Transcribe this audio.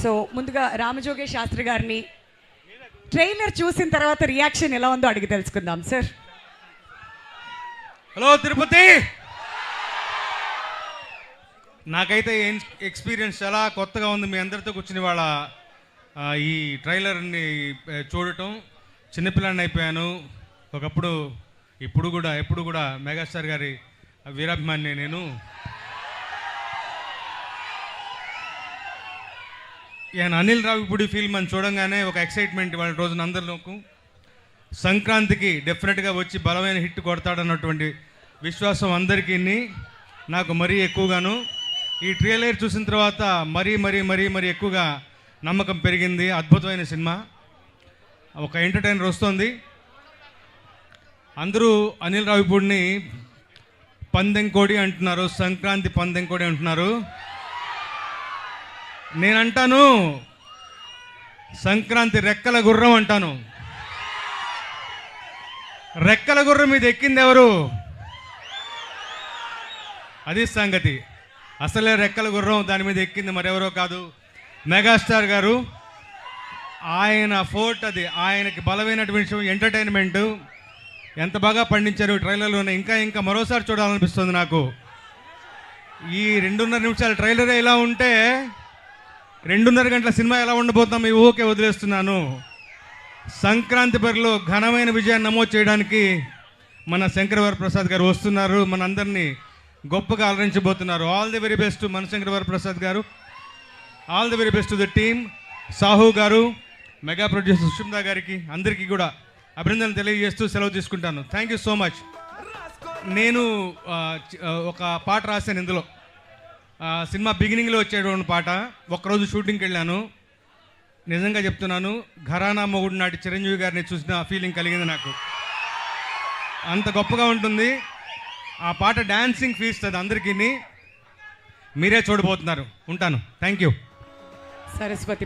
So ముందుగా రామజోగేష్ శాస్త్రి గారిని trailer చూసిన తర్వాత రియాక్షన్ ఎలా ఉందో అడిగి తెలుసుకుందాం సార్. హలో తిరుపతి, నాకైతే ఎక్స్పీరియన్స్ చాలా కొత్తగా ఉంది మీ అందరితో కూర్చుని వాళ్ళ ఈ ట్రైలర్ని చూడటం. చిన్నపిల్లాడిని అయిపోయాను ఒకప్పుడు, ఎప్పుడు కూడా మెగాస్టార్ గారి వీరాభిమాని నేను. అనిల్ రావిపూడి ఫిల్మ్ అని చూడంగానే ఒక ఎక్సైట్మెంట్ వాళ్ళ రోజున అందరిలోకి. సంక్రాంతికి డెఫినెట్గా వచ్చి బలమైన హిట్ కొడతాడన్నటువంటి విశ్వాసం అందరికీ, నాకు మరీ ఎక్కువగాను. ఈ ట్రైలర్ చూసిన తర్వాత మరీ ఎక్కువగా నమ్మకం పెరిగింది. అద్భుతమైన సినిమా, ఒక ఎంటర్టైనర్ వస్తుంది. అందరూ అనిల్ రావిపూడిని పందెంకోడి అంటున్నారు, సంక్రాంతి పందెంకోడి అంటున్నారు. నేనంటాను సంక్రాంతి రెక్కల గుర్రం అంటాను. రెక్కల గుర్రం మీద ఎక్కింది ఎవరు? అది సంగతి. అసలే రెక్కల గుర్రం దాని మీద ఎక్కింది మరెవరో కాదు, మెగాస్టార్ గారు. ఆయన ఫోర్ట్ అది, ఆయనకి బలమైనటువంటి విషయం ఎంటర్టైన్మెంట్. ఎంత బాగా పండించారు ట్రైలర్లోనే. ఇంకా మరోసారి చూడాలనిపిస్తుంది నాకు. ఈ 2.5 నిమిషాల ట్రైలరే ఇలా ఉంటే 2.5 గంటల సినిమా ఎలా ఉండబోతాం ఈ ఊహకే వదిలేస్తున్నాను. సంక్రాంతి బరిలో ఘనమైన విజయాన్ని నమోదు చేయడానికి మన శంకరవరప్రసాద్ గారు వస్తున్నారు, మన అందరినీ గొప్పగా అలరించబోతున్నారు. ఆల్ ది వెరీ బెస్ట్ మన శంకరవరప్రసాద్ గారు. All the very best to the team. Sahu గారు, మెగా ప్రొడ్యూసర్ సుష్మితా గారికి, అందరికీ కూడా అభినందనలు తెలియజేస్తూ సెలవు తీసుకుంటాను. Thank you so much. నేను ఒక పాట రాశాను ఇందులో. సినిమా బిగినింగ్లో వచ్చేటువంటి పాట. ఒక్కరోజు షూటింగ్కి వెళ్ళాను. నిజంగా చెప్తున్నాను, ఘరానా మొగుడు నాటి చిరంజీవి గారిని చూసిన ఫీలింగ్ కలిగింది నాకు. అంత గొప్పగా ఉంటుంది ఆ పాట. డాన్సింగ్ ఫీస్ట్ అది అందరికీ. మీరే చూడబోతున్నారు. ఉంటాను. Thank you. సరస్వతి